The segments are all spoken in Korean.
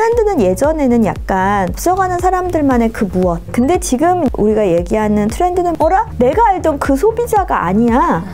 트렌드는 예전에는 약간 앞서가는 사람들만의 그 무엇. 근데 지금 우리가 얘기하는 트렌드는 어라? 내가 알던 그 소비자가 아니야.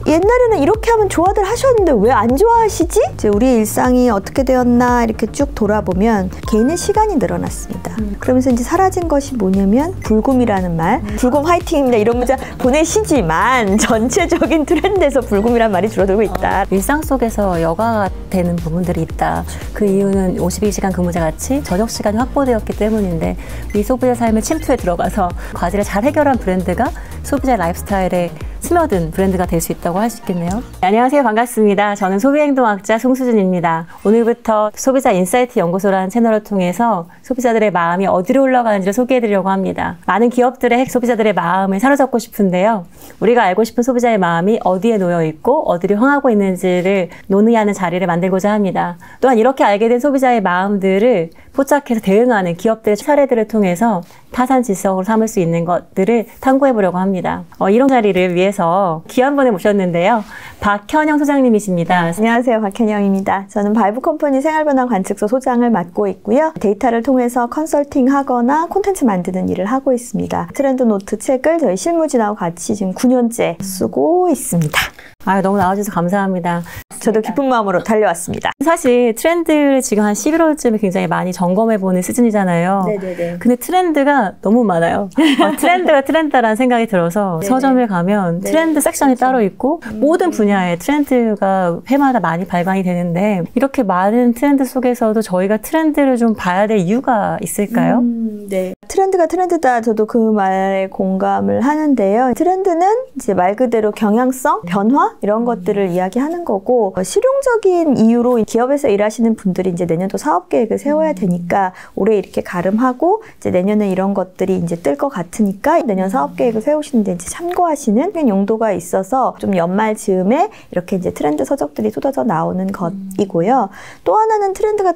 옛날에는 이렇게 하면 좋아들 하셨는데 왜 안 좋아하시지? 이제 우리 일상이 어떻게 되었나 이렇게 쭉 돌아보면 개인의 시간이 늘어났습니다. 그러면서 이제 사라진 것이 뭐냐면 불금이라는 말. 불금 화이팅입니다. 이런 문자 보내시지만 전체적인 트렌드에서 불금이란 말이 줄어들고 있다. 일상 속에서 여가가 되는 부분들이 있다. 그 이유는 52시간 근무제 같이 저녁 시간이 확보되었기 때문인데 이 소비자 삶의 침투에 들어가서 과제를 잘 해결한 브랜드가 소비자 라이프스타일에 스며든 브랜드가 될 수 있다고 할 수 있겠네요. 안녕하세요. 반갑습니다. 저는 소비행동학자 송수진입니다. 오늘부터 소비자 인사이트 연구소라는 채널을 통해서 소비자들의 마음이 어디로 흘러가는지를 소개해드리려고 합니다. 많은 기업들의 소비자들의 마음을 사로잡고 싶은데요. 우리가 알고 싶은 소비자의 마음이 어디에 놓여있고 어디로 향하고 있는지를 논의하는 자리를 만들고자 합니다. 또한 이렇게 알게 된 소비자의 마음들을 포착해서 대응하는 기업들의 사례들을 통해서 타산지석으로 삼을 수 있는 것들을 탐구해보려고 합니다. 이런 자리를 위해서 귀한 분을 모셨는데요. 박현영 소장님이십니다. 안녕하세요. 박현영입니다. 저는 바이브컴퍼니 생활변화 관측소 소장을 맡고 있고요. 데이터를 통해서 컨설팅하거나 콘텐츠 만드는 일을 하고 있습니다. 트렌드 노트 책을 저희 실무진하고 같이 지금 9년째 쓰고 있습니다. 너무 나와주셔서 감사합니다. 저도 기쁜 마음으로 달려왔습니다. 사실 트렌드를 지금 한 11월쯤에 굉장히 많이 점검해보는 시즌이잖아요. 네네네. 근데 트렌드가 너무 많아요. 트렌드가 트렌드라는 생각이 들어서 네네. 서점에 가면 트렌드 섹션이 따로 있고 모든 분야의 트렌드가 해마다 많이 발간이 되는데 이렇게 많은 트렌드 속에서도 저희가 트렌드를 좀 봐야 될 이유가 있을까요? 네. 트렌드가 트렌드다. 저도 그 말에 공감을 하는데요. 트렌드는 이제 말 그대로 경향성, 변화 이런 것들을 이야기하는 거고 실용적인 이유로 기업에서 일하시는 분들이 이제 내년도 사업 계획을 세워야 되니까 올해 이렇게 가름하고 이제 내년에 이런 것들이 이제 뜰 것 같으니까 내년 사업 계획을 세우시는데 이제 참고하시는 용도가 있어서 좀 연말 즈음에 이렇게 이제 트렌드 서적들이 쏟아져 나오는 것이고요. 또 하나는 트렌드가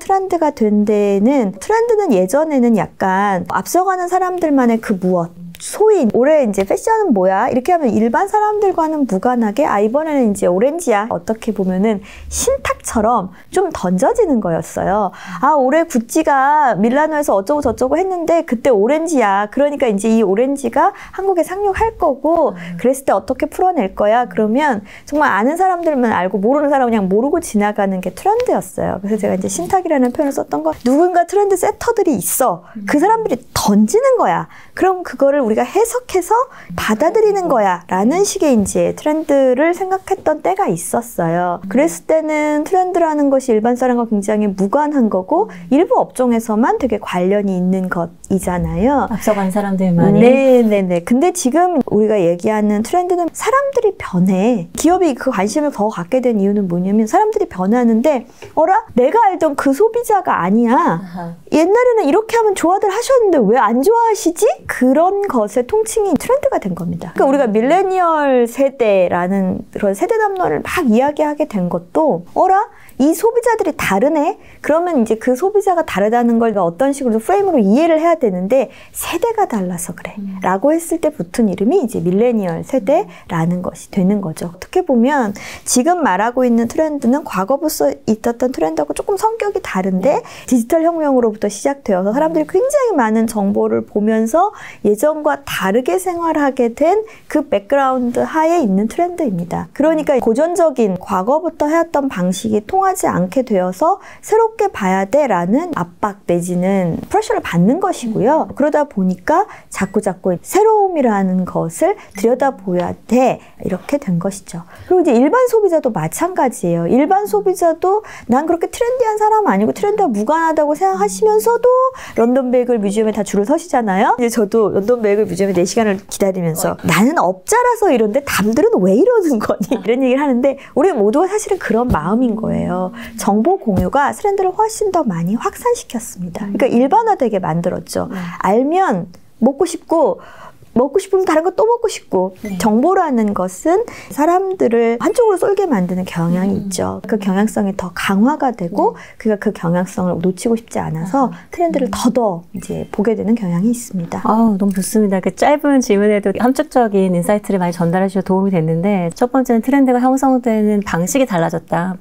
된 데는 트렌드는 예전에는 약간 앞서가는 사람들만의 그 무엇. 소위 올해 이제 패션은 뭐야? 이렇게 하면 일반 사람들과는 무관하게 이번에는 이제 오렌지야. 어떻게 보면은 신탁처럼 좀 던져지는 거였어요. 올해 구찌가 밀라노에서 어쩌고 저쩌고 했는데 그때 오렌지야. 그러니까 이제 이 오렌지가 한국에 상륙할 거고 그랬을 때 어떻게 풀어낼 거야? 그러면 정말 아는 사람들만 알고 모르는 사람은 그냥 모르고 지나가는 게 트렌드였어요. 그래서 제가 이제 신탁이라는 표현을 썼던 거 누군가 트렌드 세터들이 있어. 그 사람들이 던지는 거야. 그럼 그거를 우리가 해석해서 받아들이는 거야 라는 식의 이제 트렌드를 생각했던 때가 있었어요. 그랬을 때는 트렌드라는 것이 일반 사람과 굉장히 무관한 거고 일부 업종에서만 되게 관련이 있는 것이잖아요. 앞서간 사람들만이. 네네네. 근데 지금 우리가 얘기하는 트렌드는 사람들이 변해. 기업이 그 관심을 더 갖게 된 이유는 뭐냐면 사람들이 변하는데 어라? 내가 알던 그 소비자가 아니야. 옛날에는 이렇게 하면 좋아들 하셨는데 왜 안 좋아하시지? 그런 것의 통칭이 트렌드가 된 겁니다. 그러니까 우리가 밀레니얼 세대라는 그런 세대 담론을 막 이야기하게 된 것도 어라? 이 소비자들이 다르네? 그러면 이제 그 소비자가 다르다는 걸 어떤 식으로 프레임으로 이해를 해야 되는데 세대가 달라서 그래 라고 했을 때 붙은 이름이 이제 밀레니얼 세대라는 것이 되는 거죠. 어떻게 보면 지금 말하고 있는 트렌드는 과거부터 있었던 트렌드하고 조금 성격이 다른데 디지털 혁명으로부터 시작되어서 사람들이 굉장히 많은 정보를 보면서 예전과 다르게 생활하게 된 그 백그라운드 하에 있는 트렌드입니다. 그러니까 고전적인 과거부터 해왔던 방식이 통하지 않게 되어서 새롭게 봐야 돼라는 압박 내지는 프레셔를 받는 것이고요. 그러다 보니까 자꾸 새로움이라는 것을 들여다보아야 돼 이렇게 된 것이죠. 그리고 이제 일반 소비자도 마찬가지예요. 일반 소비자도 난 그렇게 트렌디한 사람 아니고 트렌드와 무관하다고 생각하시면서도 런던 베이글 뮤지엄에 다 줄을 서시잖아요. 이제 저도 런던 베이글 뮤지엄에 4시간을 기다리면서 나는 업자라서 이런데 남들은 왜 이러는 거니? 이런 얘기를 하는데 우리 모두가 사실은 그런 마음인 거예요. 정보 공유가 트렌드를 훨씬 더 많이 확산시켰습니다. 그러니까 일반화되게 만들었죠. 알면 먹고 싶으면 다른 거 또 먹고 싶고 정보라는 것은 사람들을 한쪽으로 쏠게 만드는 경향이 있죠. 그 경향성이 더 강화가 되고 그가 그 경향성을 놓치고 싶지 않아서 트렌드를 더더 이제 보게 되는 경향이 있습니다. 너무 좋습니다. 그 짧은 질문에도 함축적인 인사이트를 많이 전달해 주셔서 도움이 됐는데 첫 번째는 트렌드가 형성되는 방식이 달라졌다.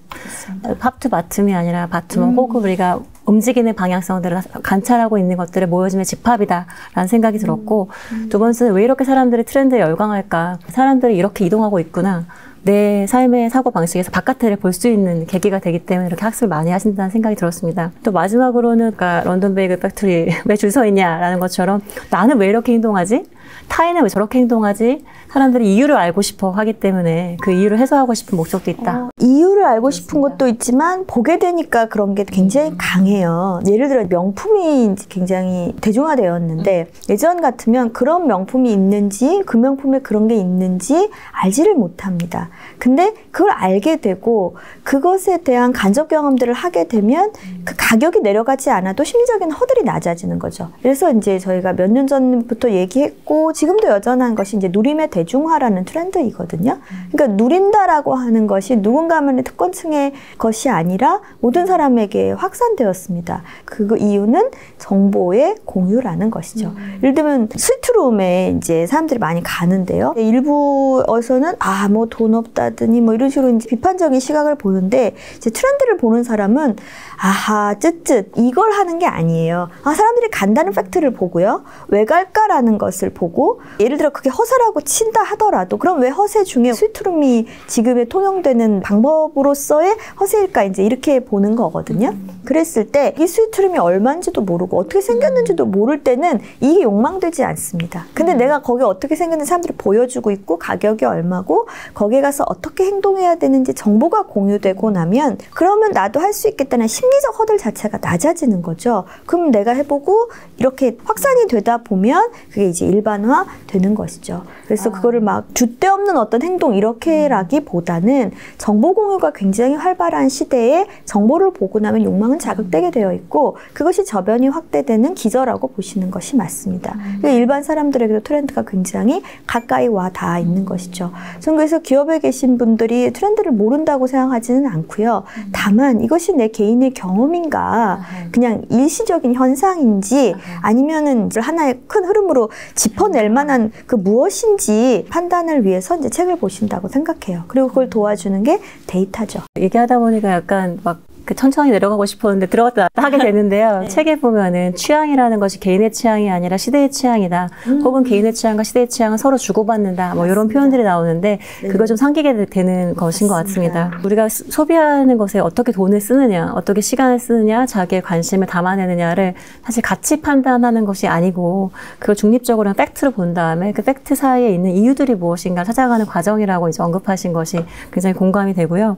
탑 투 바텀이 아니라 바텀은 혹은 우리가 움직이는 방향성들을 관찰하고 있는 것들을 모여짐의 집합이다라는 생각이 들었고 두 번째는 왜 이렇게 사람들이 트렌드에 열광할까? 사람들이 이렇게 이동하고 있구나. 내 삶의 사고방식에서 바깥을 볼 수 있는 계기가 되기 때문에 이렇게 학습을 많이 하신다는 생각이 들었습니다. 또 마지막으로는 그러니까 런던 베이글 팩토리 왜 줄 서 있냐라는 것처럼 나는 왜 이렇게 행동하지? 타인은 왜 저렇게 행동하지? 사람들이 이유를 알고 싶어 하기 때문에 그 이유를 해소하고 싶은 목적도 있다. 이유를 알고 싶은 것도 있지만 보게 되니까 그런 게 굉장히 강해요. 예를 들어 명품이 굉장히 대중화되었는데 예전 같으면 그런 명품이 있는지 그 명품에 그런 게 있는지 알지를 못합니다. 근데 그걸 알게 되고 그것에 대한 간접 경험들을 하게 되면 그 가격이 내려가지 않아도 심리적인 허들이 낮아지는 거죠. 그래서 이제 저희가 몇 년 전부터 얘기했고 지금도 여전한 것이 이제 누림의 대중화라는 트렌드이거든요. 그러니까 누린다라고 하는 것이 누군가만의 특권층의 것이 아니라 모든 사람에게 확산되었습니다. 그 이유는 정보의 공유라는 것이죠. 예를 들면 스위트룸에 이제 사람들이 많이 가는데요. 일부에서는 뭐 돈 없다더니 뭐 이런 식으로 이제 비판적인 시각을 보는데 이제 트렌드를 보는 사람은 아하 쯧쯧 이걸 하는 게 아니에요. 사람들이 간다는 팩트를 보고요. 왜 갈까라는 것을 보고 예를 들어 그게 허세라고 친다 하더라도 그럼 왜 허세 중에 스위트룸이 지금의 통용되는 방법으로서의 허세일까 이제 이렇게 보는 거거든요. 그랬을 때 이 스위트룸이 얼마인지도 모르고 어떻게 생겼는지도 모를 때는 이게 욕망되지 않습니다. 근데 내가 거기에 어떻게 생겼는지 사람들이 보여주고 있고 가격이 얼마고 거기에 가서 어떻게 행동해야 되는지 정보가 공유되고 나면 그러면 나도 할 수 있겠다는 심리적 허들 자체가 낮아지는 거죠. 그럼 내가 해보고 이렇게 확산이 되다 보면 그게 이제 일반화 되는 것이죠. 그래서 그거를 막 줏대 없는 어떤 행동 이렇게라기보다는 정보 공유가 굉장히 활발한 시대에 정보를 보고 나면 욕망은 자극되게 되어 있고 그것이 저변이 확대되는 기저라고 보시는 것이 맞습니다. 일반 사람들에게도 트렌드가 굉장히 가까이 와 닿아 있는 것이죠. 저는 그래서 기업에 계신 분들이 트렌드를 모른다고 생각하지는 않고요. 다만 이것이 내 개인의 경험인가 그냥 일시적인 현상인지 아니면은 하나의 큰 흐름으로 짚어낼 만한 그 무엇인지 판단을 위해서 이제 책을 보신다고 생각해요. 그리고 그걸 도와주는 게 데이터죠. 얘기하다 보니까 약간 막 천천히 내려가고 싶었는데 들어갔다 놨다 하게 되는데요. 네. 책에 보면은 취향이라는 것이 개인의 취향이 아니라 시대의 취향이다. 혹은 개인의 취향과 시대의 취향은 서로 주고받는다. 뭐 이런 표현들이 나오는데 그걸 좀 상기게 되는 것인 것 같습니다. 우리가 소비하는 것에 어떻게 돈을 쓰느냐, 어떻게 시간을 쓰느냐, 자기의 관심을 담아내느냐를 사실 가치 판단하는 것이 아니고 그걸 중립적으로 팩트로 본 다음에 그 팩트 사이에 있는 이유들이 무엇인가 찾아가는 과정이라고 이제 언급하신 것이 굉장히 공감이 되고요.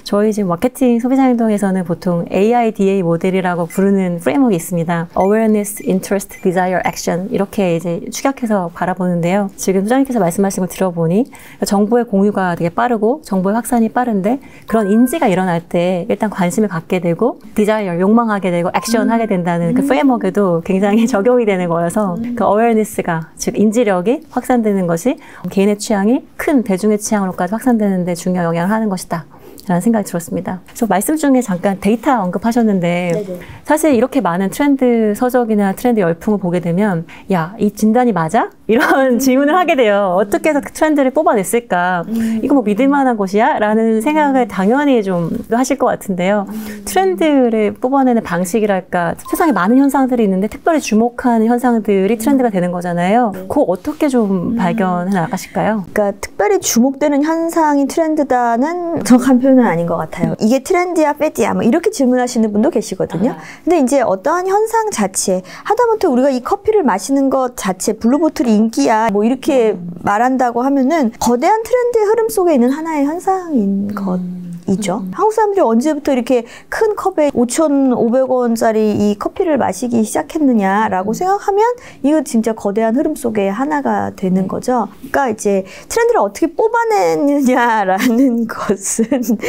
저희 지금 마케팅 소비자 행동에서 보통 AIDA 모델이라고 부르는 프레임워크가 있습니다. Awareness, Interest, Desire, Action 이렇게 이제 추격해서 바라보는데요. 지금 소장님께서 말씀하신 걸 들어보니 정보의 공유가 되게 빠르고 정보의 확산이 빠른데 그런 인지가 일어날 때 일단 관심을 갖게 되고 Desire, 욕망하게 되고 액션하게 된다는 그 프레임워크도 굉장히 적용이 되는 거여서 그 Awareness가 즉 인지력이 확산되는 것이 개인의 취향이 큰 대중의 취향으로까지 확산되는 데 중요한 영향을 하는 것이다. 라는 생각이 들었습니다. 그래서 말씀 중에 잠깐 데이터 언급하셨는데 네네. 사실 이렇게 많은 트렌드 서적이나 트렌드 열풍을 보게 되면 야, 이 진단이 맞아? 이런 질문을 하게 돼요. 어떻게 해서 그 트렌드를 뽑아냈을까? 이거 뭐 믿을 만한 것이야? 라는 생각을 당연히 좀 하실 것 같은데요. 트렌드를 뽑아내는 방식이랄까 세상에 많은 현상들이 있는데 특별히 주목하는 현상들이 트렌드가 되는 거잖아요. 그거 어떻게 좀 발견해 나가실까요? 그러니까 특별히 주목되는 현상이 트렌드다는 정확한 표현은 아닌 것 같아요. 이게 트렌디야, 패디야 뭐 이렇게 질문하시는 분도 계시거든요. 근데 이제 어떠한 현상 자체 하다못해 우리가 이 커피를 마시는 것 자체 블루보틀이 인기야 뭐 이렇게 말한다고 하면은 거대한 트렌드의 흐름 속에 있는 하나의 현상인 것이죠. 한국 사람들이 언제부터 이렇게 큰 컵에 5,500원짜리 이 커피를 마시기 시작했느냐라고 생각하면 이거 진짜 거대한 흐름 속에 하나가 되는 거죠. 그러니까 이제 트렌드를 어떻게 뽑아내느냐라는 것은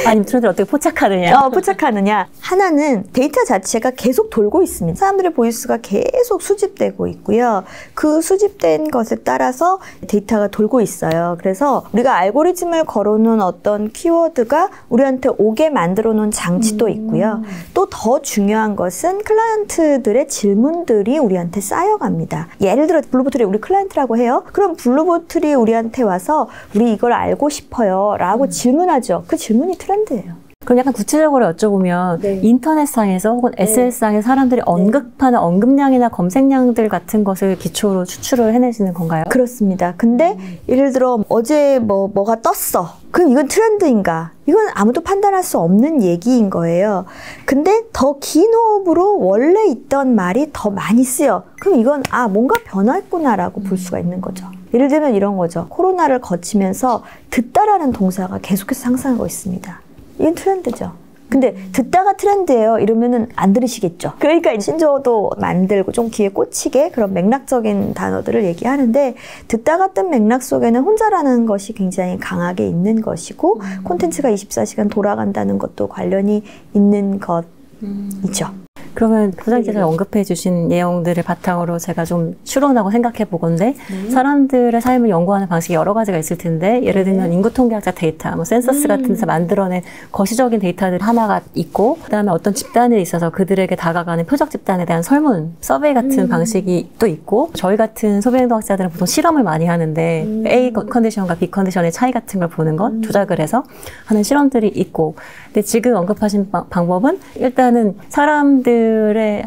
아니면 트렌드를 어떻게 포착하느냐. 포착하느냐. 하나는 데이터 자체가 계속 돌고 있습니다. 사람들의 보이스가 계속 수집되고 있고요. 그 수집된 것에 따라서 데이터가 돌고 있어요. 그래서 우리가 알고리즘을 걸어놓은 어떤 키워드가 우리한테 오게 만들어 놓은 장치도 있고요. 또 더 중요한 것은 클라이언트들의 질문들이 우리한테 쌓여갑니다. 예를 들어 블루보틀이 우리 클라이언트라고 해요. 그럼 블루보틀이 우리한테 와서 우리 이걸 알고 싶어요 라고 질문하죠. 그 질문이 트렌드예요. 그럼 약간 구체적으로 여쭤보면 네. 인터넷상에서 혹은 SNS상에서 사람들이 언급하는 언급량이나 검색량들 같은 것을 기초로 추출을 해내시는 건가요? 그렇습니다. 근데 예를 들어 어제 뭐가 떴어. 그럼 이건 트렌드인가? 이건 아무도 판단할 수 없는 얘기인 거예요. 근데 더 긴 호흡으로 원래 있던 말이 더 많이 쓰여. 그럼 이건 뭔가 변화했구나라고 볼 수가 있는 거죠. 예를 들면 이런 거죠. 코로나를 거치면서 듣다라는 동사가 계속해서 상승하고 있습니다. 이건 트렌드죠. 근데 듣다가 트렌드예요 이러면은 안 들으시겠죠. 그러니까 신조어도 만들고 좀 귀에 꽂히게 그런 맥락적인 단어들을 얘기하는데 듣다가 뜬 맥락 속에는 혼자라는 것이 굉장히 강하게 있는 것이고 콘텐츠가 24시간 돌아간다는 것도 관련이 있는 것이죠. 그러면 부장님께서 언급해 주신 내용들을 바탕으로 제가 좀 추론하고 생각해 보건데 사람들의 삶을 연구하는 방식이 여러 가지가 있을 텐데 예를 들면 인구통계학자 데이터, 뭐 센서스 같은 데서 만들어낸 거시적인 데이터들 하나가 있고 그다음에 어떤 집단에 있어서 그들에게 다가가는 표적 집단에 대한 설문, 서베이 같은 방식이 또 있고 저희 같은 소비행동학자들은 보통 실험을 많이 하는데 A 컨디션과 B 컨디션의 차이 같은 걸 보는 것, 조작을 해서 하는 실험들이 있고 근데 지금 언급하신 방법은 일단은 사람들의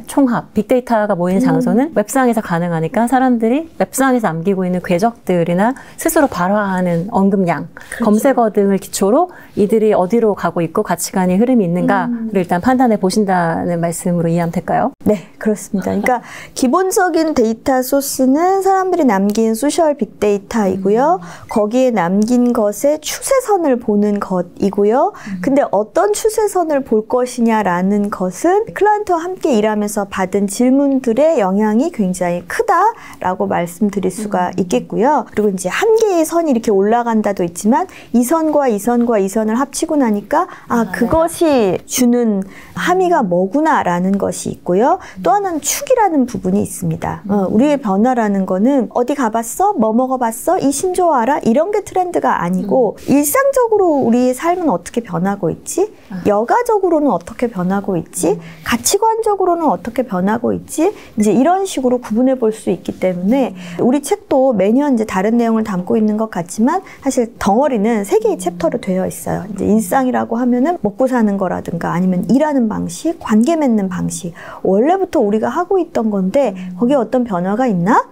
총합, 빅데이터가 모이는 장소는 웹상에서 가능하니까 사람들이 웹상에서 남기고 있는 궤적들이나 스스로 발화하는 언급량, 그렇죠. 검색어 등을 기초로 이들이 어디로 가고 있고 가치관의 흐름이 있는가를 일단 판단해 보신다는 말씀으로 이해하면 될까요? 네, 그렇습니다. 그러니까 기본적인 데이터 소스는 사람들이 남긴 소셜 빅데이터이고요. 거기에 남긴 것의 추세선을 보는 것이고요. 근데 어떤 추세선을 볼 것이냐라는 것은 클라이언트와 함께 일하면서 받은 질문들의 영향이 굉장히 크다라고 말씀드릴 수가 있겠고요. 그리고 이제 한 개의 선이 이렇게 올라간다도 있지만 이 선과 이 선과 이 선을 합치고 나니까 그것이 주는 함의가 뭐구나라는 것이 있고요. 또 하나는 축이라는 부분이 있습니다. 우리의 변화라는 거는 어디 가봤어? 뭐 먹어봤어? 이 신조어 알아? 이런 게 트렌드가 아니고 일상적으로 우리의 삶은 어떻게 변하고 있지? 여가적으로는 어떻게 변하고 있지? 가치관적으로는 어떻게 변하고 있지? 이제 이런 식으로 구분해 볼 수 있기 때문에 우리 책도 매년 이제 다른 내용을 담고 있는 것 같지만 사실 덩어리는 3개의 챕터로 되어 있어요. 이제 일상이라고 하면은 먹고 사는 거라든가 아니면 일하는 방식, 관계 맺는 방식. 원래부터 우리가 하고 있던 건데 거기에 어떤 변화가 있나?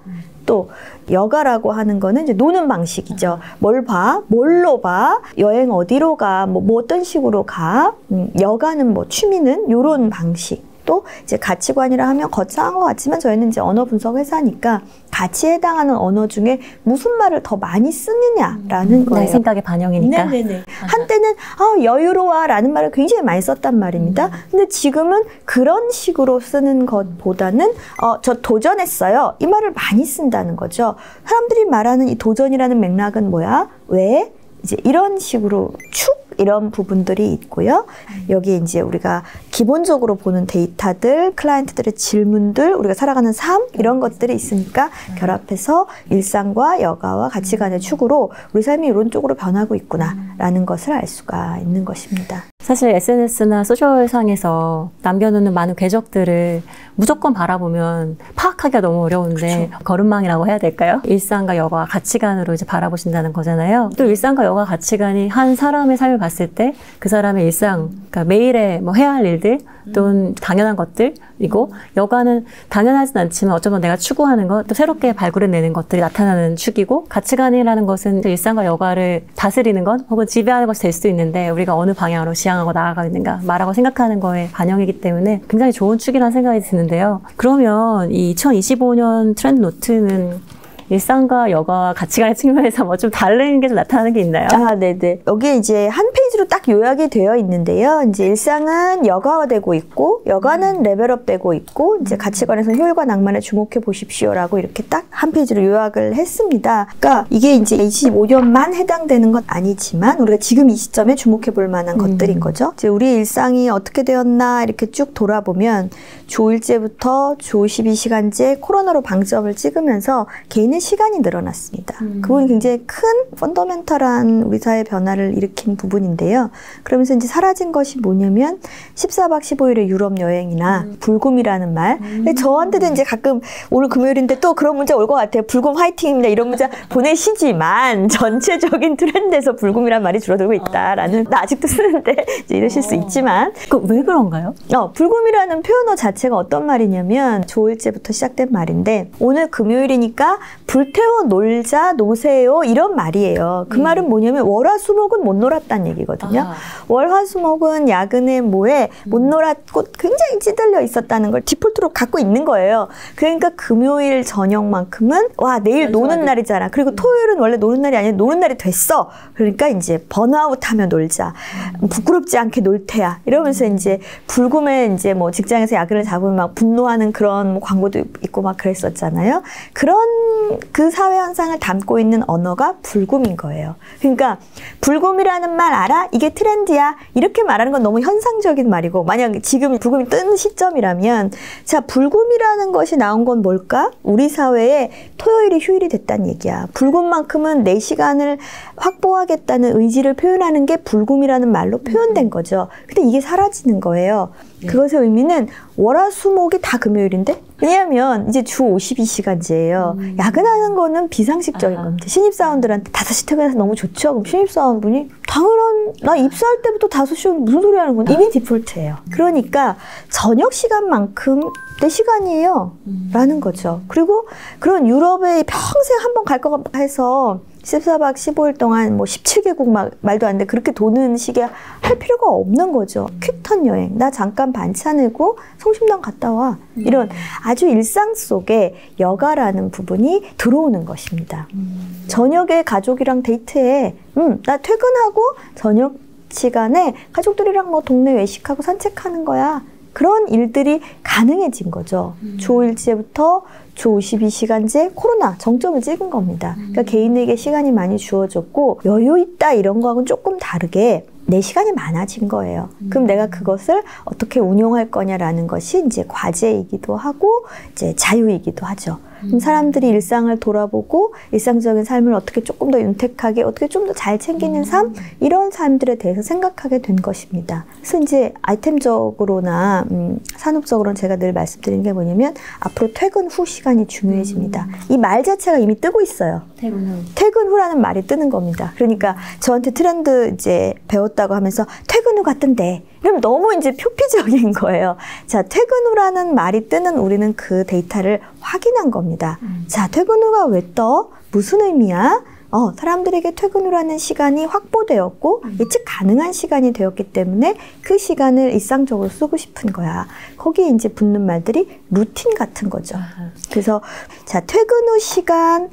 또 여가라고 하는 거는 이제 노는 방식이죠. 뭘 봐? 뭘로 봐? 여행 어디로 가? 뭐 어떤 식으로 가? 여가는 뭐 취미는 요런 방식. 또 이제 가치관이라 하면 거창한 것 같지만 저희는 이제 언어 분석 회사니까 가치에 해당하는 언어 중에 무슨 말을 더 많이 쓰느냐라는 거예요. 내 생각의 반영이니까. 네네네. 한때는 여유로워라는 말을 굉장히 많이 썼단 말입니다. 근데 지금은 그런 식으로 쓰는 것보다는 저 도전했어요. 이 말을 많이 쓴다는 거죠. 사람들이 말하는 이 도전이라는 맥락은 뭐야? 왜? 이제 이런 식으로 이런 부분들이 있고요. 여기에 이제 우리가 기본적으로 보는 데이터들, 클라이언트들의 질문들, 우리가 살아가는 삶 이런 것들이 있으니까 결합해서 일상과 여가와 가치관의 축으로 우리 삶이 이런 쪽으로 변하고 있구나라는 것을 알 수가 있는 것입니다. 사실 SNS나 소셜상에서 남겨놓는 많은 궤적들을 무조건 바라보면 파악하기가 너무 어려운데 그쵸. 걸음망이라고 해야 될까요? 일상과 여가 가치관으로 이제 바라보신다는 거잖아요. 또 일상과 여가 가치관이 한 사람의 삶을 봤을 때 그 사람의 일상, 그러니까 매일에 뭐 해야 할 일들 또는 당연한 것들이고 여가는 당연하진 않지만 어쩌면 내가 추구하는 것, 또 새롭게 발굴해내는 것들이 나타나는 축이고 가치관이라는 것은 일상과 여가를 다스리는 것 혹은 지배하는 것이 될 수도 있는데 우리가 어느 방향으로 지향하고 나아가고 있는가 말하고 생각하는 거에 반영이기 때문에 굉장히 좋은 축이라는 생각이 드는데요. 그러면 이 2025년 트렌드 노트는 일상과 여가와 가치관의 측면에서 뭐 좀 다른 게 좀 나타나는 게 있나요? 네네. 여기에 이제 한 페이지로 딱 요약이 되어 있는데요. 이제 일상은 여가화되고 있고, 여가는 레벨업 되고 있고, 이제 가치관에서는 효율과 낭만에 주목해 보십시오라고 이렇게 딱 한 페이지로 요약을 했습니다. 그러니까 이게 이제 25년만 해당되는 건 아니지만, 우리가 지금 이 시점에 주목해 볼 만한 것들인 거죠. 이제 우리의 일상이 어떻게 되었나 이렇게 쭉 돌아보면, 주 5일제부터 주 52시간제 코로나로 방점을 찍으면서 개인의 시간이 늘어났습니다. 그 부분이 굉장히 큰 펀더멘털한 우리 사회 변화를 일으킨 부분인데요. 그러면서 이제 사라진 것이 뭐냐면 14박 15일의 유럽 여행이나 불금이라는 말. 저한테도 이제 가끔 오늘 금요일인데 또 그런 문자 올 것 같아요. 불금 화이팅입니다. 이런 문자 보내시지만 전체적인 트렌드에서 불금이란 말이 줄어들고 있다라는, 나 아직도 쓰는데 이제 이러실 수 있지만. 왜 그런가요? 불금이라는 표현어 자체가 어떤 말이냐면 주 5일제부터 시작된 말인데, 오늘 금요일이니까 불태워 놀자, 노세요, 이런 말이에요. 그 말은 뭐냐면 월화수목은 못 놀았다는 얘기거든요. 월화수목은 야근에 뭐에 못 놀았고 굉장히 찌들려 있었다는 걸 디폴트로 갖고 있는 거예요. 그러니까 금요일 저녁만큼은 와, 내일 노는 날이잖아. 그리고 토요일은 원래 노는 날이 아니라 노는 날이 됐어. 그러니까 이제 번아웃하며 놀자. 부끄럽지 않게 놀 테야. 이러면서 이제 불금에 이제 뭐 직장에서 야근을 잡으면 막 분노하는 그런 뭐 광고도 있고 막 그랬었잖아요. 그런 그 사회 현상을 담고 있는 언어가 불금인 거예요. 그러니까 불금이라는 말 알아? 이게 트렌드야. 이렇게 말하는 건 너무 현상적인 말이고, 만약 지금 불금이 뜬 시점이라면, 자, 불금이라는 것이 나온 건 뭘까? 우리 사회에 토요일이 휴일이 됐다는 얘기야. 불금만큼은 내 시간을 확보하겠다는 의지를 표현하는 게 불금이라는 말로 표현된 거죠. 근데 이게 사라지는 거예요. 그것의 의미는 월화수목이 다 금요일인데? 왜냐하면 이제 주 52시간제예요. 야근하는 거는 비상식적인 겁니다. 신입사원들한테 5시 퇴근해서 너무 좋죠? 그럼 신입사원분이 당연한, 나 입사할 때부터 5시면 무슨 소리 하는 건데? 이미 디폴트예요. 그러니까 저녁 시간만큼 내 시간이에요. 라는 거죠. 그리고 그런 유럽에 평생 한번 갈 것 해서 14박 15일 동안 뭐 17개국 말도 안 돼. 그렇게 도는 시기에 할 필요가 없는 거죠. 퀵턴 여행. 나 잠깐 반찬하고 성심당 갔다 와. 이런 아주 일상 속에 여가라는 부분이 들어오는 것입니다. 저녁에 가족이랑 데이트해. 나 퇴근하고 저녁 시간에 가족들이랑 뭐 동네 외식하고 산책하는 거야. 그런 일들이 가능해진 거죠. 주 5일제부터 주 52시간제 코로나 정점을 찍은 겁니다. 그러니까 개인에게 시간이 많이 주어졌고 여유 있다 이런 거하고는 조금 다르게 내 시간이 많아진 거예요. 그럼 내가 그것을 어떻게 운용할 거냐라는 것이 이제 과제이기도 하고 이제 자유이기도 하죠. 그럼 사람들이 일상을 돌아보고 일상적인 삶을 어떻게 조금 더 윤택하게, 어떻게 좀 더 잘 챙기는 삶, 이런 삶들에 대해서 생각하게 된 것입니다. 그래서 이제 아이템적으로나 산업적으로는 제가 늘 말씀드리는 게 뭐냐면 앞으로 퇴근 후 시간이 중요해집니다. 이 말 자체가 이미 뜨고 있어요. 퇴근 후라는 말이 뜨는 겁니다. 그러니까 저한테 트렌드 이제 배웠다고 하면서 퇴근 후 같던데, 그럼 너무 이제 표피적인 거예요. 자, 퇴근 후라는 말이 뜨는 우리는 그 데이터를 확인한 겁니다. 자, 퇴근 후가 왜 떠? 무슨 의미야? 사람들에게 퇴근 후라는 시간이 확보되었고 예측 가능한 시간이 되었기 때문에 그 시간을 일상적으로 쓰고 싶은 거야. 거기에 이제 붙는 말들이 루틴 같은 거죠. 그래서 자, 퇴근 후 시간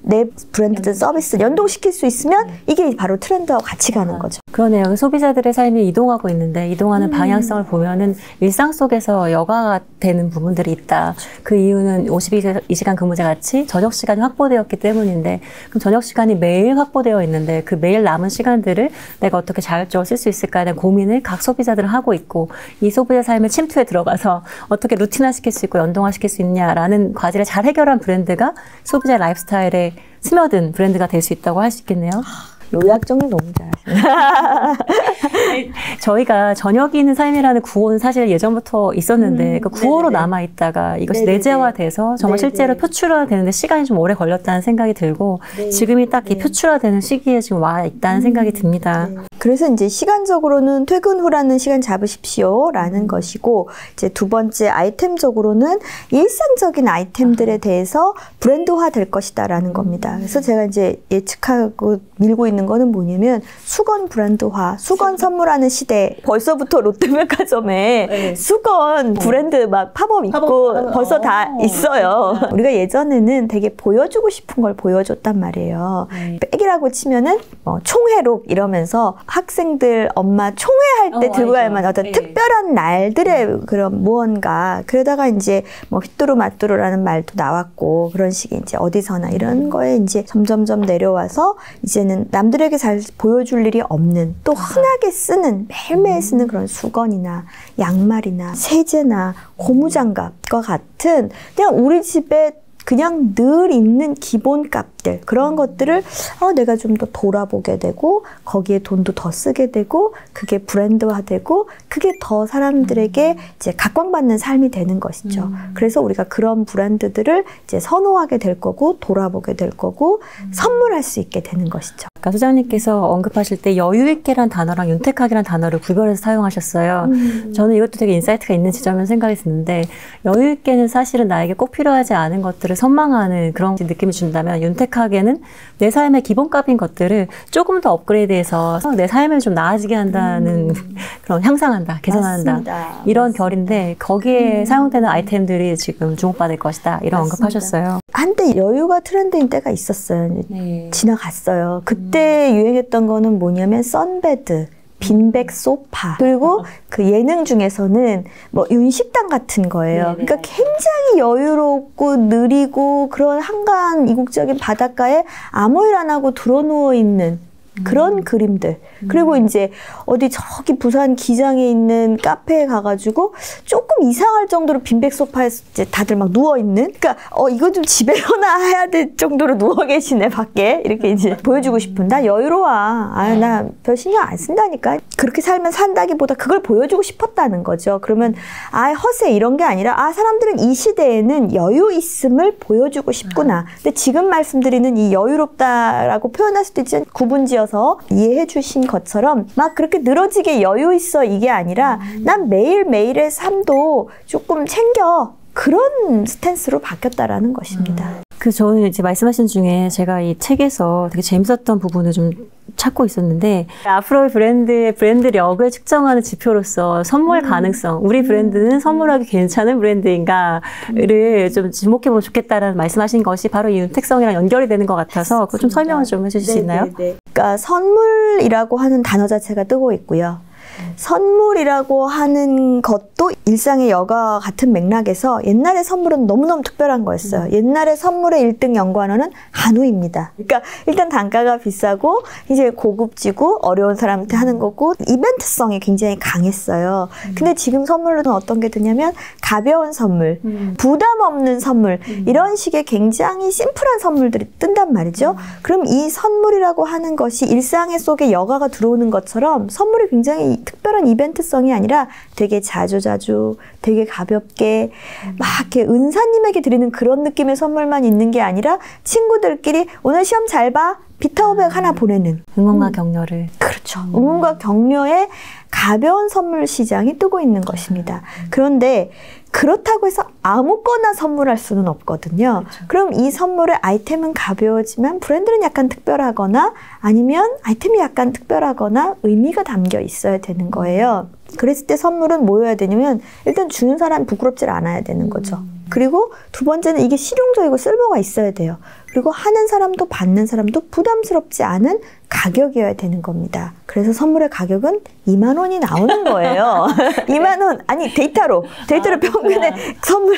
내 브랜드 서비스 연동시킬 수 있으면 이게 바로 트렌드와 같이 가는 거죠. 그러네요. 소비자들의 삶이 이동하고 있는데 이동하는 방향성을 보면은 일상 속에서 여가가 되는 부분들이 있다. 그 이유는 52시간 근무제 같이 저녁 시간이 확보되었기 때문인데, 그럼 저녁 시간이 매일 확보되어 있는데 그 매일 남은 시간들을 내가 어떻게 자율적으로 쓸 수 있을까에 대한 고민을 각 소비자들은 하고 있고, 이 소비자 삶의 침투에 들어가서 어떻게 루틴화시킬 수 있고 연동화시킬 수 있냐라는 과제를 잘 해결한 브랜드가 소비자 라이프 스타일에 스며든 브랜드가 될 수 있다고 할 수 있겠네요. 요약 정리 너무 잘하시네요. 저희가 저녁이 있는 삶이라는 구호는 사실 예전부터 있었는데 그 구호로 남아있다가 이것이 내재화돼서 정말 실제로 표출화되는데 시간이 좀 오래 걸렸다는 생각이 들고, 지금이 딱 이 표출화되는 시기에 지금 와 있다는 생각이 듭니다. 그래서 이제 시간적으로는 퇴근 후라는 시간 잡으십시오라는 것이고, 이제 두 번째 아이템적으로는 일상적인 아이템들에 대해서 브랜드화 될 것이다라는 겁니다. 그래서 제가 이제 예측하고 밀고 있는 거는 뭐냐면 수건 브랜드화, 수건 선물하는 시대. 벌써부터 롯데백화점에 수건 브랜드 막 팝업 있고 벌써 다 있어요. 우리가 예전에는 되게 보여주고 싶은 걸 보여줬단 말이에요. 백이라고 치면은 총회룩 이러면서 학생들 엄마 총회할 때 들고 갈 만한 어떤 특별한 날들의 그런 무언가. 그러다가 이제 뭐 휘뚜루마뚜루라는 말도 나왔고 그런 식의 이제 어디서나 이런 거에 이제 점점점 내려와서 이제는 남들에게 잘 보여줄 일이 없는 또 흔하게 쓰는 매일매일 쓰는 그런 수건이나 양말이나 세제나 고무장갑과 같은 그냥 우리 집에 그냥 늘 있는 기본값들 그런 것들을 내가 좀 더 돌아보게 되고 거기에 돈도 더 쓰게 되고 그게 브랜드화되고 그게 더 사람들에게 이제 각광받는 삶이 되는 것이죠. 그래서 우리가 그런 브랜드들을 이제 선호하게 될 거고 돌아보게 될 거고 선물할 수 있게 되는 것이죠. 아까 소장님께서 언급하실 때 여유있게란 단어랑 윤택하게란 단어를 구별해서 사용하셨어요. 저는 이것도 되게 인사이트가 있는 지점이라는 생각이 드는데 여유있게는 사실은 나에게 꼭 필요하지 않은 것들을 선망하는 그런 느낌이 준다면 윤택하게는 내 삶의 기본값인 것들을 조금 더 업그레이드해서 내 삶을 좀 나아지게 한다는 그런 향상한다, 개선한다 맞습니다. 이런 결인데 거기에 사용되는 아이템들이 지금 주목받을 것이다 이런 맞습니다. 언급하셨어요. 한때 여유가 트렌드인 때가 있었어요. 네. 지나갔어요. 그때 유행했던 거는 뭐냐면 선베드, 빈백 소파 그리고 그 예능 중에서는 뭐 윤식당 같은 거예요. 네네. 그러니까 굉장히 여유롭고 느리고 그런 한가한 이국적인 바닷가에 아무 일 안 하고 드러누워 있는 그런 그림들. 그리고 이제 어디 저기 부산 기장에 있는 카페에 가가지고 조금 이상할 정도로 빈백 소파에 이제 다들 막 누워있는? 그러니까 이거 좀 집에서나 해야 될 정도로 누워 계시네 밖에 이렇게 이제 보여주고 싶은. 나 여유로워. 나 별 신경 안 쓴다니까. 그렇게 살면 산다기보다 그걸 보여주고 싶었다는 거죠. 그러면 허세 이런 게 아니라 사람들은 이 시대에는 여유 있음을 보여주고 싶구나. 근데 지금 말씀드리는 이 여유롭다라고 표현할 수도 있지만 구분지어서 이해해 주신 것처럼 막 그렇게 늘어지게 여유 있어 이게 아니라 난 매일매일의 삶도 조금 챙겨 그런 스탠스로 바뀌었다라는 것입니다. 저는 이제 말씀하신 중에 제가 이 책에서 되게 재밌었던 부분을 좀 찾고 있었는데 앞으로의 브랜드력을 측정하는 지표로서 선물 가능성, 우리 브랜드는 선물하기 괜찮은 브랜드인가를 좀 주목해보면 좋겠다라는 말씀하신 것이 바로 이 윤택성이랑 연결이 되는 것 같아서 그거 좀 설명을 좀 해주실 수 있나요? 그러니까 선물이라고 하는 단어 자체가 뜨고 있고요. 선물이라고 하는 것도 일상의 여가와 같은 맥락에서 옛날의 선물은 너무너무 특별한 거였어요. 옛날의 선물의 1등 연관어는 한우입니다. 그러니까 일단 단가가 비싸고 이제 고급지고 어려운 사람한테 하는 거고 이벤트성이 굉장히 강했어요. 근데 지금 선물로는 어떤 게 드냐면 가벼운 선물, 부담 없는 선물 이런 식의 굉장히 심플한 선물들이 뜬단 말이죠. 그럼 이 선물이라고 하는 것이 일상 속에 여가가 들어오는 것처럼 선물이 굉장히 특별한 이벤트성이 아니라 되게 자주자주 되게 가볍게 막 이렇게 은사님에게 드리는 그런 느낌의 선물만 있는 게 아니라 친구들끼리 오늘 시험 잘 봐. 비타오백 하나 보내는. 응원과 격려를. 그렇죠. 응원과 격려의 가벼운 선물 시장이 뜨고 있는 것입니다. 그런데 그렇다고 해서 아무거나 선물할 수는 없거든요. 그렇죠. 그럼 이 선물의 아이템은 가벼워지만 브랜드는 약간 특별하거나 아니면 아이템이 약간 특별하거나 의미가 담겨 있어야 되는 거예요. 그랬을 때 선물은 뭐여야 되냐면 일단 주는 사람이 부끄럽지 않아야 되는 거죠. 그리고 두 번째는 이게 실용적이고 쓸모가 있어야 돼요. 그리고 하는 사람도 받는 사람도 부담스럽지 않은 가격이어야 되는 겁니다. 그래서 선물의 가격은 2만 원이 나오는 거예요. 2만 원, 아니 데이터로 평균에 선물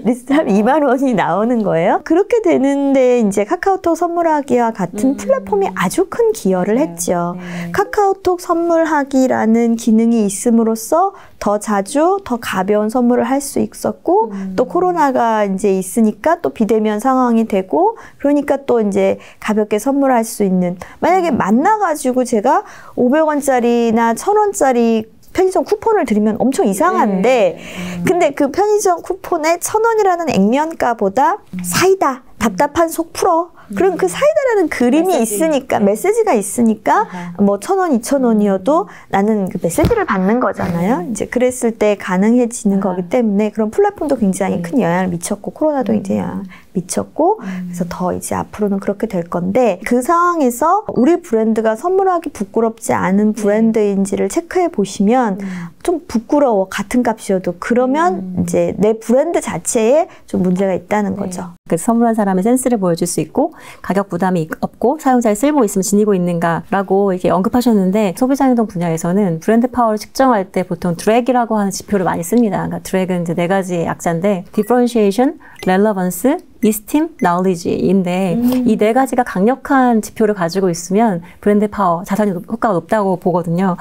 리스트하면 2만 원이 나오는 거예요. 그렇게 되는데 이제 카카오톡 선물하기와 같은 플랫폼이 아주 큰 기여를 했죠. 카카오톡 선물하기라는 기능이 있음으로써 더 자주 더 가벼운 선물을 할 수 있었고 또 코로나가 이제 있으니까 또 비대면 상황이 되고 그러니까 또 이제 가볍게 선물할 수 있는 만약에 만나가지고 제가 500원짜리나 1000원짜리 편의점 쿠폰을 드리면 엄청 이상한데 근데 그 편의점 쿠폰에 1000원이라는 액면가보다 사이다 답답한 속 풀어 그럼 그 사이다라는 그림이 있으니까 메시지가 있으니까 뭐 1000원, 2000원이어도 나는 그 메시지를 받는 거잖아요. 이제 그랬을 때 가능해지는 거기 때문에 그런 플랫폼도 굉장히 큰 영향을 미쳤고 코로나도 이제 영향을 미쳤고 그래서 더 이제 앞으로는 그렇게 될 건데 그 상황에서 우리 브랜드가 선물하기 부끄럽지 않은 브랜드인지를 체크해 보시면 좀 부끄러워 같은 값이어도 그러면 이제 내 브랜드 자체에 좀 문제가 있다는 거죠. 그 선물한 사람의 센스를 보여줄 수 있고 가격 부담이 없고 사용자의 쓸모 있으면 지니고 있는가라고 이렇게 언급하셨는데 소비자 행동 분야에서는 브랜드 파워를 측정할 때 보통 드랙이라고 하는 지표를 많이 씁니다. 그러니까 드랙은 이제 4가지의 약자인데 differentiation, relevance, esteem, knowledge인데 이 4가지가 강력한 지표를 가지고 있으면 브랜드 파워, 자산 효과가 높다고 보거든요.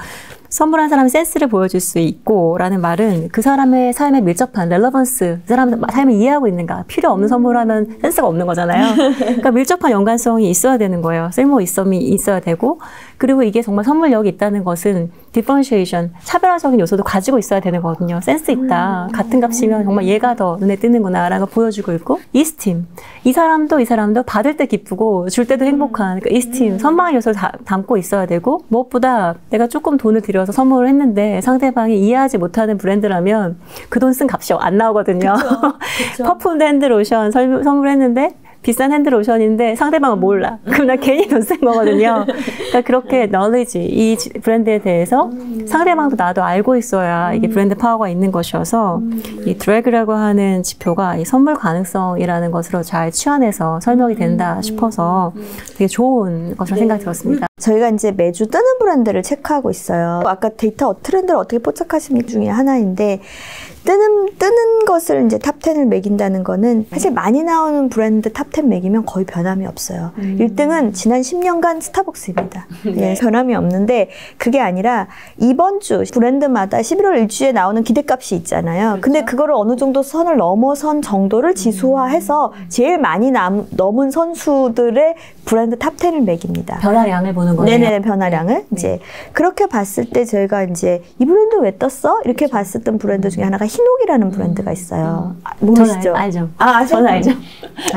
선물한 사람의 센스를 보여줄 수 있고 라는 말은 그 사람의 삶에 밀접한 렐러번스, 그 사람 삶을 이해하고 있는가. 필요 없는 선물하면 센스가 없는 거잖아요. 그러니까 밀접한 연관성이 있어야 되는 거예요. 쓸모 있음이 있어야 되고, 그리고 이게 정말 선물력이 있다는 것은 디퍼런시에이션, 차별화적인 요소도 가지고 있어야 되는 거거든요. 센스 있다. 같은 값이면 정말 얘가 더 눈에 띄는구나 라는 걸 보여주고 있고, 이스팀, 이 사람도 받을 때 기쁘고 줄 때도 행복한, 그러니까 이스팀, 선망의 요소를 담고 있어야 되고, 무엇보다 내가 조금 돈을 들여서 선물을 했는데 상대방이 이해하지 못하는 브랜드라면 그 돈 쓴 값이 안 나오거든요. 그쵸. 퍼퓸드 핸드로션 선물했는데 비싼 핸드로션인데 상대방은 몰라. 그럼 나 괜히 돈 쓴 거거든요. 그러니까 그렇게 knowledge, 이 브랜드에 대해서 상대방도 나도 알고 있어야 이게 브랜드 파워가 있는 것이어서 이 드래그라고 하는 지표가 이 선물 가능성이라는 것으로 잘 취환해서 설명이 된다 싶어서 되게 좋은 것으로 생각이 들었습니다. 저희가 이제 매주 뜨는 브랜드를 체크하고 있어요. 아까 데이터 트렌드를 어떻게 포착하시는 중에 하나인데, 뜨는 것을 이제 탑 10을 매긴다는 거는 사실 많이 나오는 브랜드 탑 10 매기면 거의 변함이 없어요. 1등은 지난 10년간 스타벅스입니다. 네, 변함이 없는데, 그게 아니라 이번 주 브랜드마다 11월 1주에 나오는 기대값이 있잖아요. 그렇죠? 근데 그거를 어느 정도 선을 넘어선 정도를 지수화해서 제일 많이 넘은 선수들의 브랜드 탑 10을 매깁니다. 변화량을 보는 거예요. 네네, 변화량을. 네. 이제 그렇게 봤을 때 저희가 이제 이 브랜드 왜 떴어? 이렇게 봤었던 브랜드 중에 하나가 희녹이라는 브랜드가 있어요. 모르시죠? 알죠. 저는 알죠.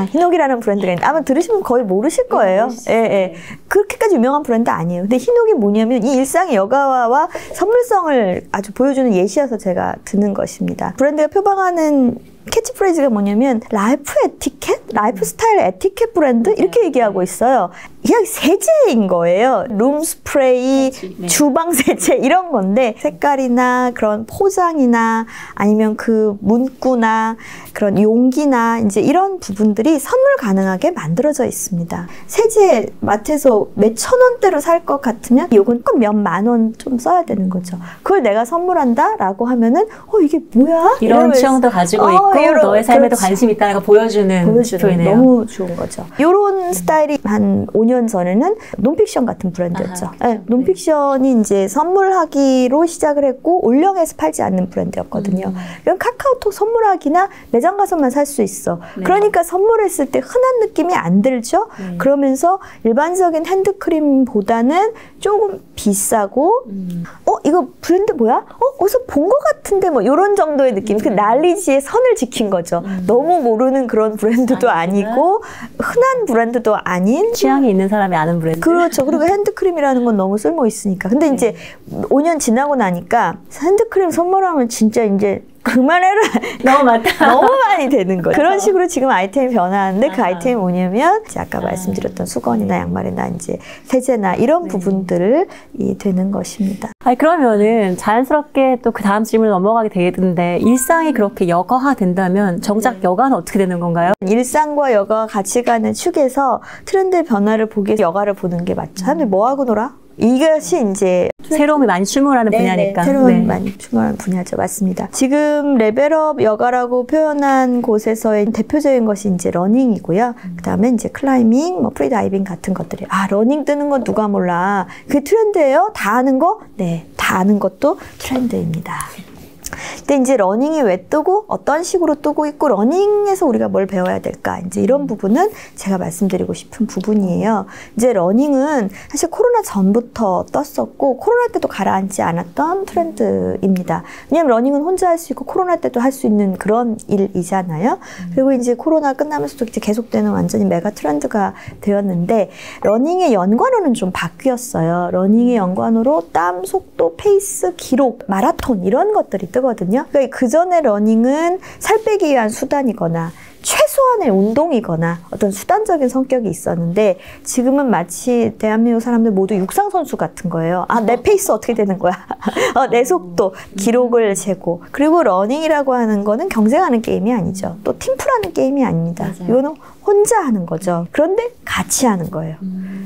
희녹이라는 브랜드가 있는데 아마 들으시면 거의 모르실 거예요. 예. 그렇게까지 유명한 브랜드 아니에요. 근데 희녹이 뭐냐면 이 일상의 여가와 선물성을 아주 보여주는 예시여서 제가 드는 것입니다. 브랜드가 표방하는 캐치프레이즈가 뭐냐면 라이프 에티켓? 라이프 스타일 에티켓 브랜드? 이렇게 얘기하고 있어요. 그냥 세제인 거예요. 룸 스프레이, 주방 세제 이런 건데 색깔이나 그런 포장이나 아니면 그 문구나 그런 용기나 이제 이런 부분들이 선물 가능하게 만들어져 있습니다. 세제 마트에서 몇천 원대로 살 것 같으면 이건 꼭 몇만 원 좀 써야 되는 거죠. 그걸 내가 선물한다 라고 하면은 이게 뭐야? 이런 취향도 가지고 있고 너의 삶에도 관심 있다는 걸 보여주는 지표이네요. 너무 좋은 거죠. 이런 스타일이 한 5년 전에는 논픽션 같은 브랜드였죠. 네, 논픽션이 이제 선물하기로 시작을 했고 올영에서 팔지 않는 브랜드였거든요. 이런 카카오톡 선물하기나 매장 가서만 살 수 있어. 네. 그러니까 선물했을 때 흔한 느낌이 안 들죠. 그러면서 일반적인 핸드크림보다는 조금 비싸고 이거 브랜드 뭐야? 어디서 본 것 같은데 뭐 이런 정도의 느낌. 그 날리지의 선을 지킨 거죠. 너무 모르는 그런 브랜드도 아니고 흔한 브랜드도 아닌 취향이 있는 사람이 아는 브랜드. 그렇죠. 그리고 핸드크림이라는 건 너무 쓸모 있으니까. 근데 이제 5년 지나고 나니까 핸드크림 선물하면 진짜 이제 그만해라. 너무 많다. 너무 많이 되는 거예요. 그런 식으로 지금 아이템이 변화하는데 그 아이템이 뭐냐면 아까 말씀드렸던 수건이나 양말이나 이제 세제나 이런 부분들을 되는 것입니다. 그러면은 자연스럽게 또 그 다음 질문을 넘어가게 되겠는데 일상이 그렇게 여가화 된다면 정작 여가는 어떻게 되는 건가요? 일상과 여가가 같이 가는 축에서 트렌드의 변화를 보기 위해서 여가를 보는 게 맞죠. 사람들이 뭐 하고 놀아? 이것이 이제 새로움이 많이 출몰하는 분야니까. 새로움이 많이 출몰하는 분야죠. 맞습니다. 지금 레벨업 여가라고 표현한 곳에서의 대표적인 것이 이제 러닝이고요. 그 다음에 이제 클라이밍, 프리다이빙 같은 것들이. 러닝 뜨는 건 누가 몰라. 그게 트렌드예요? 다 아는 거? 네. 다 아는 것도 트렌드입니다. 근데 이제 러닝이 왜 뜨고 어떤 식으로 뜨고 있고 러닝에서 우리가 뭘 배워야 될까 이제 이런 부분은 제가 말씀드리고 싶은 부분이에요. 이제 러닝은 사실 코로나 전부터 떴었고 코로나 때도 가라앉지 않았던 트렌드입니다. 왜냐하면 러닝은 혼자 할 수 있고 코로나 때도 할 수 있는 그런 일이잖아요. 그리고 이제 코로나 끝나면서도 이제 계속되는 완전히 메가 트렌드가 되었는데 러닝의 연관어는 좀 바뀌었어요. 러닝의 연관어로 땀, 속도, 페이스, 기록, 마라톤 이런 것들이 뜨거든요. 그러니까 그 전에 러닝은 살 빼기 위한 수단이거나 최소한 초반에 운동이거나 어떤 수단적인 성격이 있었는데 지금은 마치 대한민국 사람들 모두 육상선수 같은 거예요. 아, 내 페이스 어떻게 되는 거야? 내 속도, 기록을 재고. 그리고 러닝이라고 하는 거는 경쟁하는 게임이 아니죠. 또 팀플하는 게임이 아닙니다. 맞아요. 이거는 혼자 하는 거죠. 그런데 같이 하는 거예요.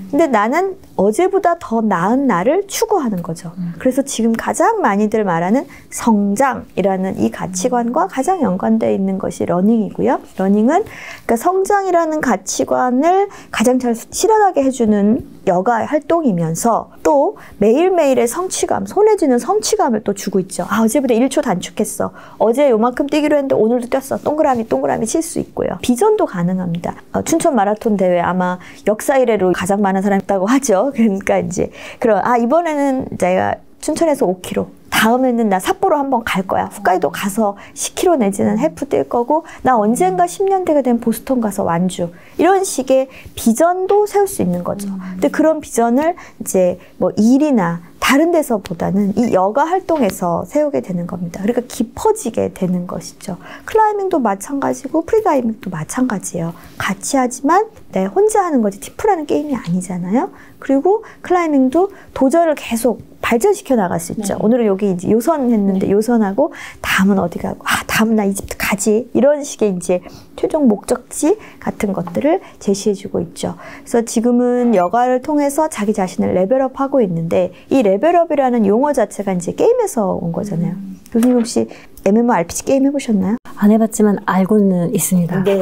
근데 나는 어제보다 더 나은 나를 추구하는 거죠. 그래서 지금 가장 많이들 말하는 성장이라는 이 가치관과 가장 연관되어 있는 것이 러닝이고요. 러닝은 그러니까 성장이라는 가치관을 가장 잘 실현하게 해주는 여가 활동이면서 또 매일매일의 성취감, 손에 쥐는 성취감을 또 주고 있죠. 아, 어제보다 1초 단축했어. 어제 요만큼 뛰기로 했는데 오늘도 뛰었어. 동그라미 칠 수 있고요. 비전도 가능합니다. 춘천 마라톤 대회 아마 역사 이래로 가장 많은 사람이 있다고 하죠. 그러니까 이제 이번에는 내가 춘천에서 5km, 다음에는 나 삿포로 한번 갈 거야. 홋카이도 가서 10km 내지는 헬프 뛸 거고, 나 언젠가 10년 대가 된 보스턴 가서 완주. 이런 식의 비전도 세울 수 있는 거죠. 근데 그런 비전을 이제 뭐 일이나 다른 데서보다는 이 여가 활동에서 세우게 되는 겁니다. 그러니까 깊어지게 되는 것이죠. 클라이밍도 마찬가지고 프리다이빙도 마찬가지예요. 같이 하지만 내 혼자 하는 거지 팀플하는 게임이 아니잖아요. 그리고 클라이밍도 도전을 계속 발전시켜 나갈 수 있죠. 네. 오늘은 여기 이제 요선 했는데 요선하고 다음은 어디 가고 다음은 나 이집트 가지 이런 식의 이제 최종 목적지 같은 것들을 제시해주고 있죠. 그래서 지금은 여가를 통해서 자기 자신을 레벨업하고 있는데 이 레벨업이라는 용어 자체가 이제 게임에서 온 거잖아요. 교수님 혹시 MMORPG 게임 해보셨나요? 안 해봤지만 알고는 있습니다. 네.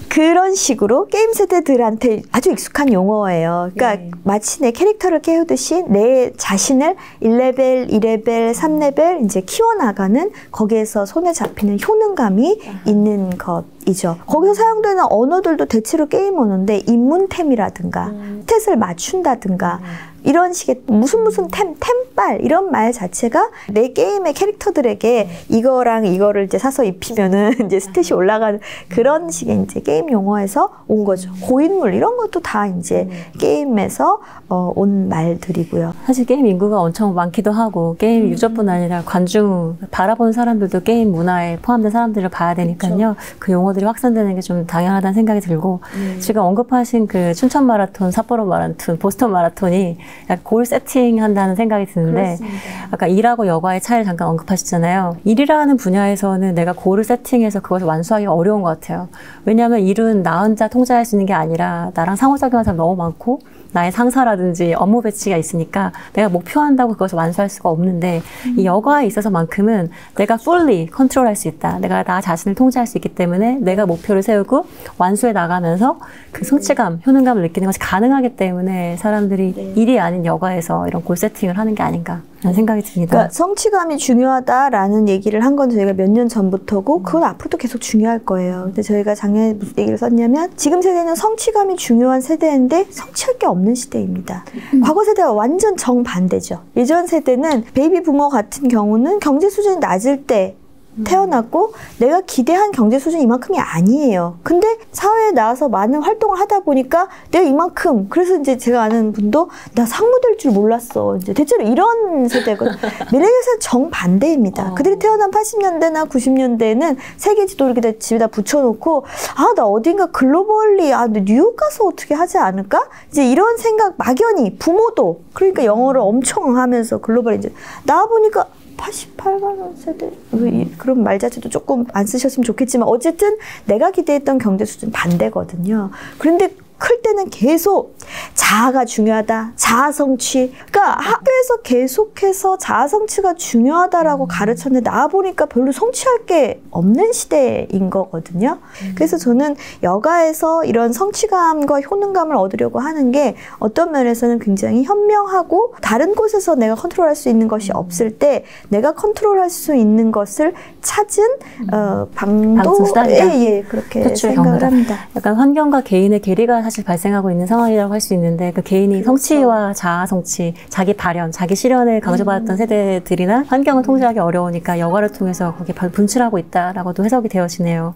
그런 식으로 게임 세대들한테 아주 익숙한 용어예요. 그러니까 네. 마치 내 캐릭터를 깨우듯이 내 자신을 1레벨, 2레벨, 3레벨 이제 키워나가는 거기에서 손에 잡히는 효능감이 있는 것이죠. 거기서 사용되는 언어들도 대체로 게임 언어인데 입문템이라든가 스탯을 맞춘다든가 이런 식의 무슨 템빨 이런 말 자체가 내 게임의 캐릭터들에게 이거랑 이거를 이제 사서 입히면은 이제 스탯이 올라가는 그런 식의 이제 게임 용어에서 온 거죠. 고인물 이런 것도 다 이제 게임에서 온 말들이고요. 사실 게임 인구가 엄청 많기도 하고 게임 유저뿐 아니라 관중 바라보는 사람들도 게임 문화에 포함된 사람들을 봐야 되니까요. 그렇죠. 그 용어들이 확산되는 게 좀 당연하다는 생각이 들고 지금 언급하신 그 춘천 마라톤, 삿포로 마라톤, 보스턴 마라톤이 약간 골 세팅한다는 생각이 드는데 그렇습니다. 아까 일하고 여가의 차이를 잠깐 언급하셨잖아요. 일이라는 분야에서는 내가 골을 세팅해서 그것을 완수하기 어려운 것 같아요. 왜냐하면 일은 나 혼자 통제할 수 있는 게 아니라 나랑 상호작용하는 사람 너무 많고 나의 상사라든지 업무 배치가 있으니까 내가 목표한다고 그것을 완수할 수가 없는데 이 여가에 있어서만큼은 내가 fully 컨트롤할 수 있다. 내가 나 자신을 통제할 수 있기 때문에 내가 목표를 세우고 완수해 나가면서 그 성취감, 효능감을 느끼는 것이 가능하기 때문에 사람들이 일이 아닌 여가에서 이런 골 세팅을 하는 게 아닌가 라는 생각이 듭니다. 그러니까 성취감이 중요하다라는 얘기를 한 건 저희가 몇 년 전부터고 그건 앞으로도 계속 중요할 거예요. 근데 저희가 작년에 무슨 얘기를 썼냐면 지금 세대는 성취감이 중요한 세대인데 성취할 게 없는 시대입니다. 과거 세대와 완전 정반대죠. 예전 세대는 베이비 부머 같은 경우는 경제 수준이 낮을 때 태어났고 내가 기대한 경제 수준이 이만큼이 아니에요. 근데 사회에 나와서 많은 활동을 하다 보니까 내가 이만큼 그래서 이제 제가 아는 분도 나 상무 될 줄 몰랐어. 이제 대체로 이런 세대거든요. 밀레니얼스는 정반대입니다. 그들이 태어난 80년대나 90년대에는 세계 지도를 이렇게 집에다 붙여놓고 나 어딘가 글로벌리 뉴욕 가서 어떻게 하지 않을까? 이제 이런 생각 막연히 부모도 그러니까 영어를 엄청 하면서 글로벌 이제 나와보니까 88만 세대 그런 말 자체도 조금 안 쓰셨으면 좋겠지만 어쨌든 내가 기대했던 경제 수준 반대거든요. 그런데 클 때는 계속 자아가 중요하다. 자아 성취. 그러니까 학교에서 계속해서 자아 성취가 중요하다라고 가르쳤는데 나와보니까 별로 성취할 게 없는 시대인 거거든요. 그래서 저는 여가에서 이런 성취감과 효능감을 얻으려고 하는 게 어떤 면에서는 굉장히 현명하고 다른 곳에서 내가 컨트롤할 수 있는 것이 없을 때 내가 컨트롤할 수 있는 것을 찾은 방도 예, 그렇게 생각을 합니다. 약간 환경과 개인의 괴리가 사실 발생하고 있는 상황이라고 할 수 있는데 그 개인이 그렇죠. 성취와 자아 성취, 자기 발현, 자기 실현을 강조받았던 세대들이나 환경을 통제하기 어려우니까 여가를 통해서 거기에 분출하고 있다라고도 해석이 되어지네요.